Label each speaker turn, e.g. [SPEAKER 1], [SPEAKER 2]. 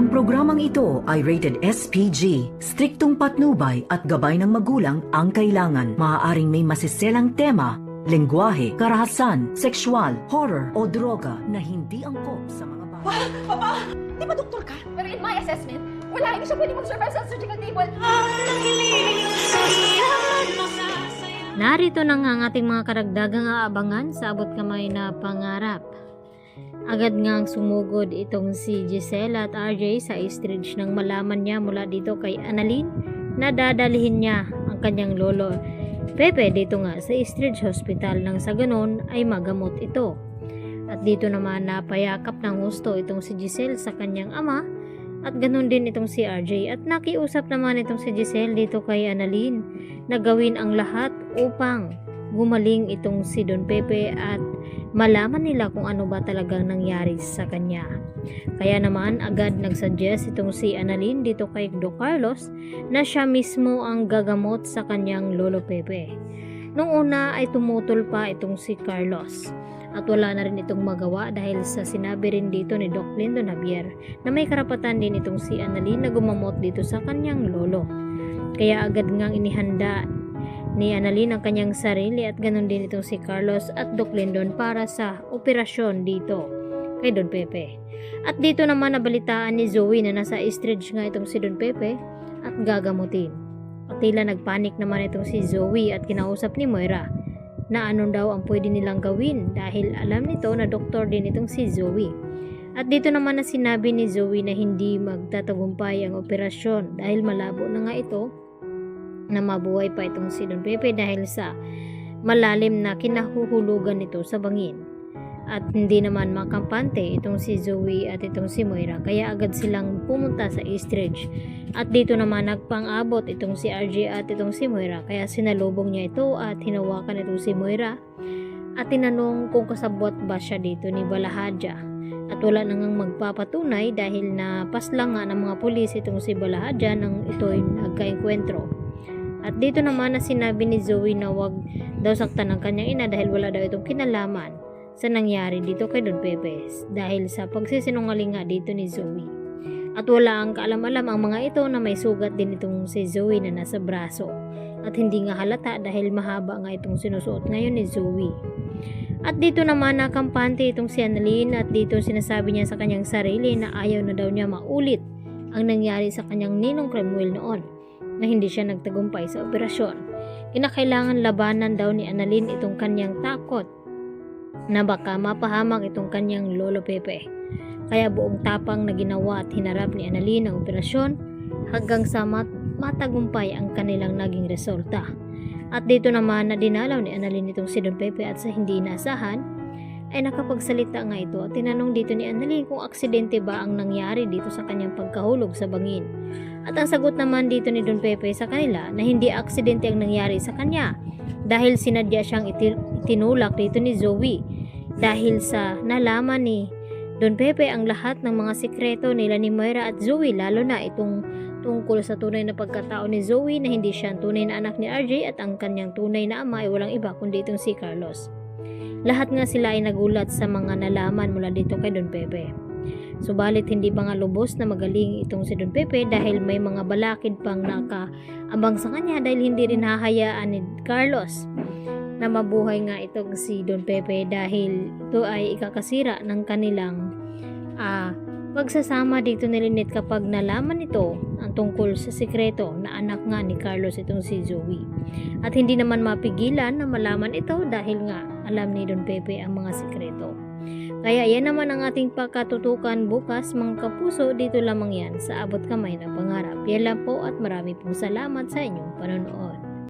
[SPEAKER 1] Ang programang ito ay rated SPG. Striktong patnubay at gabay ng magulang ang kailangan. Maaaring may masiselang tema, lengguwahe, karahasan, sexual, horror o droga na hindi angkop sa mga bata.
[SPEAKER 2] Papa! Di ba doktor ka?
[SPEAKER 3] Pero in my assessment, wala, hindi siya pwede mag-survive sa surgical table.
[SPEAKER 4] Narito na nga ang ating mga karagdagang aabangan sa abot kamay na pangarap. Agad ngang sumugod itong si Giselle at RJ sa Eastridge nang malaman niya mula dito kay Annalyn na dadalhin niya ang kanyang lolo Pepe dito nga sa Eastridge Hospital nang sa ganon ay magamot ito. At dito naman napayakap ng gusto itong si Giselle sa kanyang ama at ganon din itong si RJ at nakiusap naman itong si Giselle dito kay Annalyn na gawin ang lahat upang gumaling itong si Don Pepe at malaman nila kung ano ba talagang nangyari sa kanya. Kaya naman agad nagsuggest itong si Annalyn dito kay Do Carlos na siya mismo ang gagamot sa kanyang lolo Pepe. Nung una ay tumutol pa itong si Carlos at wala na rin itong magawa dahil sa sinabi rin dito ni Doc Lindo Javier na may karapatan din itong si Annalyn na gumamot dito sa kanyang lolo. Kaya agad ngang inihanda ni Annalyn ang kanyang sarili at ganon din itong si Carlos at Doc Lindon para sa operasyon dito kay Don Pepe. At dito naman nabalitaan ni Zoe na nasa Eastridge nga itong si Don Pepe at gagamutin. At tila nagpanik naman itong si Zoe at kinausap ni Moira na anong daw ang pwede nilang gawin dahil alam nito na doktor din itong si Zoe. At dito naman na sinabi ni Zoe na hindi magtatagumpay ang operasyon dahil malabo na nga ito na mabuhay pa itong si Don Pepe dahil sa malalim na kinahuhulugan nito sa bangin. At hindi naman makampante itong si Zoe at itong si Moira kaya agad silang pumunta sa Eastridge. At dito naman nagpang-abot itong si RJ at itong si Moira kaya sinalubong niya ito at hinawakan itong si Moira at tinanong kung kasabwat ba siya dito ni Balahadja. At wala nang magpapatunay dahil napaslang nga ng mga pulis itong si Balahadja nang ito'y nagkaengkwentro. At dito naman na sinabi ni Zoe na wag daw saktan ng kanyang ina dahil wala daw itong kinalaman sa nangyari dito kay Don Pepe dahil sa pagsisinungaling nga dito ni Zoe. At wala ang kaalam-alam ang mga ito na may sugat din itong si Zoe na nasa braso at hindi nga halata dahil mahaba nga itong sinusuot ngayon ni Zoe. At dito naman nakampante itong si Annalyn at dito sinasabi niya sa kanyang sarili na ayaw na daw niya maulit ang nangyari sa kanyang ninong Cremuel noon na hindi siya nagtagumpay sa operasyon. Kinakailangan labanan daw ni Annalyn itong kanyang takot na baka mapahamak itong kanyang lolo Pepe. Kaya buong tapang na ginawa at hinarap ni Annalyn ang operasyon hanggang sa matagumpay ang kanilang naging resulta. At dito naman na dinalaw ni Annalyn itong si Don Pepe at sa hindi inaasahan ay nakapagsalita nga ito at tinanong dito ni Annalyn kung aksidente ba ang nangyari dito sa kanyang pagkahulog sa bangin. At ang sagot naman dito ni Don Pepe sa kanila na hindi aksidente ang nangyari sa kanya dahil sinadya siyang itinulak dito ni Zoe dahil sa nalaman ni Don Pepe ang lahat ng mga sikreto nila ni Moira at Zoe lalo na itong tungkol sa tunay na pagkatao ni Zoe na hindi siya ang tunay na anak ni RJ at ang kanyang tunay na ama ay walang iba kundi itong si Carlos. Lahat nga sila ay nagulat sa mga nalaman mula dito kay Don Pepe. Subalit hindi pa nga lubos na magaling itong si Don Pepe dahil may mga balakid pang nakaabang sa kanya dahil hindi rin hahayaan ni Carlos na mabuhay nga itong si Don Pepe dahil ito ay ikakasira ng kanilang pagsasama dito ni Lynette kapag nalaman ito ang tungkol sa sikreto na anak nga ni Carlos itong si Zoe. At hindi naman mapigilan na malaman ito dahil nga alam ni Don Pepe ang mga sikreto. Kaya yan naman ang ating pagkatutukan bukas mga kapuso, dito lamang yan sa Abot Kamay ng Pangarap. Yan lang po at marami pong salamat sa inyong panonood.